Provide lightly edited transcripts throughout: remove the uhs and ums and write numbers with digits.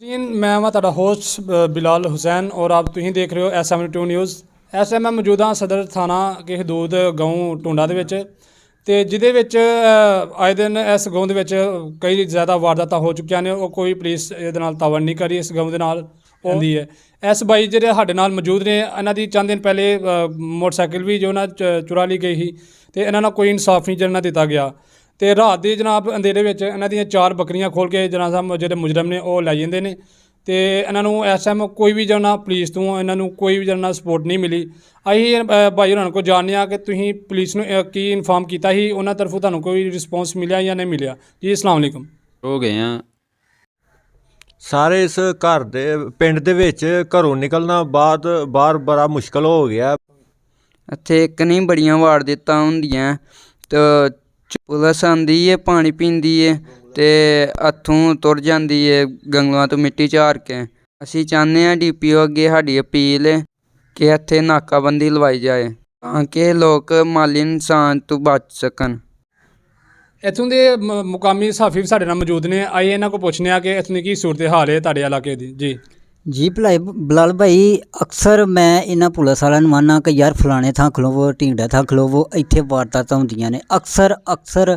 दिन मैं हाँ तुहाडा होस्ट बिलाल हुसैन और आप तुसीं देख रहे हो SM2 न्यूज़। इस टाइम मैं मौजूद हाँ सदर थाना के हदूद गाँव टुंडा दे विच ते जिहदे विच आए दिन इस गाँव दे विच कई ज़्यादा वारदातां हो चुकियां ने। कोई पुलिस इहदे नाल तावन नहीं करी इस गाँव दे नाल आउंदी है। इस बाई ਜਿਹੜੇ ਸਾਡੇ ਨਾਲ मौजूद ने इन्हां दी चंद दिन पहले मोटरसाइकिल भी जो ना चुरा ली गई ही ते इन्हां नाल कोई इंसाफ नहीं जरना दिता गया। ਤੇ ਰਾਤ ਦੇ ਜਨਾਬ ਅੰਧੇਰੇ ਵਿੱਚ ਇਹਨਾਂ ਦੀਆਂ 4 ਬੱਕਰੀਆਂ ਖੋਲ੍ਹ ਕੇ ਜਨਾਬ ਸਾਹਿਬ ਜਿਹੜੇ ਮੁਜਰਮ ਨੇ ਉਹ ਲੈ ਜਾਂਦੇ ਨੇ ਤੇ ਇਹਨਾਂ ਨੂੰ ਇਸ ਟਾਈਮ ਕੋਈ ਵੀ ਜਨਾ ਪੁਲਿਸ ਤੋਂ ਇਹਨਾਂ ਨੂੰ ਕੋਈ ਵੀ ਜਨਾ ਸਪੋਰਟ ਨਹੀਂ ਮਿਲੀ। ਅਸੀਂ ਭਾਈ ਹੋਰਾਂ ਕੋਲ ਜਾਣਦੇ ਹਾਂ ਕਿ ਤੁਸੀਂ ਪੁਲਿਸ ਨੂੰ ਕੀ ਇਨਫਾਰਮ ਕੀਤਾ ਸੀ, ਉਹਨਾਂ ਤਰਫੋਂ ਤੁਹਾਨੂੰ ਕੋਈ ਰਿਸਪੌਂਸ ਮਿਲਿਆ ਜਾਂ ਨਹੀਂ ਮਿਲਿਆ ਜੀ? ਅਸਲਾਮ ਵਾਲੇਕੁਮ। ਹੋ ਗਏ ਆ ਸਾਰੇ ਇਸ ਘਰ ਦੇ ਪਿੰਡ ਦੇ ਵਿੱਚ ਘਰੋਂ ਨਿਕਲਣਾ ਬਾਹਰ ਬੜਾ ਮੁਸ਼ਕਲ ਹੋ ਗਿਆ। ਇੱਥੇ ਇੱਕ ਨਹੀਂ ਬੜੀਆਂ ਵਾਰਦਾਤਾਂ ਹੁੰਦੀਆਂ ਤੇ ਪੁਲਿਸ ਆਉਂਦੀ ਹੈ, ਪਾਣੀ ਪੀਂਦੀ ਹੈ ਤੇ ਹੱਥੋਂ ਤੁਰ ਜਾਂਦੀ ਹੈ ਗੰਗਲਾਂ ਤੋਂ ਮਿੱਟੀ ਝਾੜ ਕੇ। ਅਸੀਂ ਚਾਹੁੰਦੇ ਹਾਂ DPO ਅੱਗੇ ਸਾਡੀ ਅਪੀਲ ਹੈ ਕਿ ਇੱਥੇ ਨਾਕਾਬੰਦੀ ਲਵਾਈ ਜਾਏ ਤਾਂ ਕਿ ਲੋਕ ਮਾਲੀ ਨੁਕਸਾਨ ਤੋਂ ਬਚ ਸਕਣ। ਇੱਥੋਂ ਦੇ ਮੁਕਾਮੀ ਸਹਾਫੀ ਵੀ ਸਾਡੇ ਨਾਲ ਮੌਜੂਦ ਨੇ, ਆਏ ਇਹਨਾਂ ਕੋਲ ਪੁੱਛਦੇ ਆ ਕਿ ਇੱਥੋਂ ਦੀ ਕੀ ਸੂਰਤ ਹਾਲ ਹੈ ਤੁਹਾਡੇ ਇਲਾਕੇ ਦੀ। जी भलाई बिलाल भाई, अक्सर मैं इन्हां पुलिस वालियां नूं आना कि यार फलाने थां खलोवो, ढींगड़े थां खलोवो, इत्थे वारदातां हुंदियां ने। अक्सर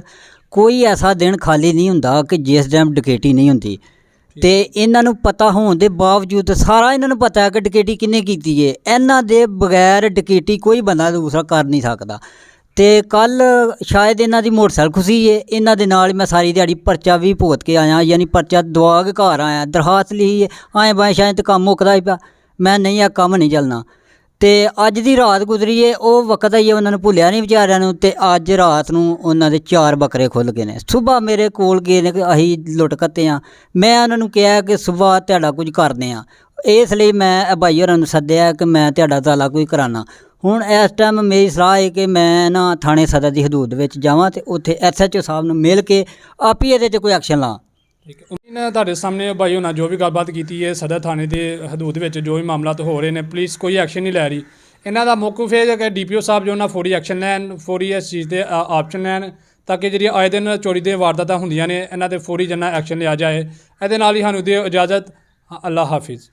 कोई ऐसा दिन खाली नहीं हुंदा कि जिस टाइम डकैती नहीं हुंदी। ते इन्हां नूं पता होण दे बावजूद सारा इन्हां नूं पता है कि डकैती किन्ने कीती है। इन्हां दे बगैर डकैती कोई बंदा दूसरा कर नहीं सकदा। तो कल शायद इन्हां दी मोटरसाइकिल खुसी है, इन्हां दे नाल मैं सारी दिहाड़ी पर्चा भी भुगत के आया, यानी पर्चा दवा के घर आया, दरखास्त लिखी है, आए बाएं शायद तो कम्म मुकदा ही पिया, मैं नहीं आ कम्म नहीं चलना। तो अज दी रात गुजरी है, वो वक्त ही उन्होंने भुलिया नहीं बेचारिਆਂ ਨੂੰ। तो अज रात ਨੂੰ ਉਹਨਾਂ ਦੇ 4 ਬੱਕਰੇ ਖੁੱਲ ਗਏ ਨੇ। ਸੁਬਾਹ ਮੇਰੇ ਕੋਲ ਗਏ ਨੇ ਕਿ ਅਸੀਂ ਲੁੱਟ ਕੱਤੇ ਆ। ਮੈਂ ਉਹਨਾਂ ਨੂੰ ਕਿਹਾ ਕਿ ਸੁਬਾਹ ਤੁਹਾਡਾ ਕੁਝ ਕਰਦੇ ਆ, ਇਸ ਲਈ ਮੈਂ ਭਾਈ ਹੋਰਾਂ ਨੂੰ ਸੱਦਿਆ ਕਿ ਮੈਂ ਤੁਹਾਡਾ ਤਾਲਾ ਕੋਈ ਕਰਾਉਣਾ। ਹੁਣ ਇਸ ਟਾਈਮ ਮੇਰੀ ਸਲਾਹ ਹੈ ਕਿ ਮੈਂ ਨਾ ਥਾਣੇ ਸਦਰ ਦੀ ਹਦੂਦ ਵਿੱਚ ਜਾਵਾਂ ਤੇ ਉੱਥੇ SHO ਸਾਹਿਬ ਨੂੰ ਮਿਲ ਕੇ ਆਪ ਹੀ ਇਹਦੇ 'ਤੇ ਕੋਈ ਐਕਸ਼ਨ ਲਾਂ। ਠੀਕ ਹੈ, ਉਮੀਦ ਤੁਹਾਡੇ ਸਾਹਮਣੇ ਭਾਈ ਹੋਣਾ ਜੋ ਵੀ ਗੱਲਬਾਤ ਕੀਤੀ ਹੈ ਸਦਰ ਥਾਣੇ ਦੇ ਹਦੂਦ ਵਿੱਚ ਜੋ ਵੀ ਮਾਮਲਾਤ ਹੋ ਰਹੇ ਨੇ, ਪੁਲਿਸ ਕੋਈ ਐਕਸ਼ਨ ਨਹੀਂ ਲੈ ਰਹੀ। ਇਹਨਾਂ ਦਾ ਮੌਕੂਫ ਹੈ ਕਿ DPO ਸਾਹਿਬ ਜੋ ਨਾ ਫੌਰੀ ਐਕਸ਼ਨ ਲੈਣ, ਫੌਰੀ ਇਸ ਚੀਜ਼ 'ਤੇ ਆਪਸ਼ਨ ਲੈਣ ਤਾਂ ਕਿ ਜਿਹੜੀ ਆਏ ਦਿਨ ਚੋਰੀ ਦੇ ਵਾਰਦਾਤਾਂ ਹੁੰਦੀਆਂ ਨੇ ਇਹਨਾਂ 'ਤੇ ਫੌਰੀ ਜਨਾ ਐਕਸ਼ਨ ਲਿਆ ਜਾਏ। ਇਹਦੇ ਨਾਲ ਹੀ ਸਾਨੂੰ ਦਿਓ ਇਜਾਜ਼ਤ। ਅੱਲਾ ਹਾਫਿਜ਼।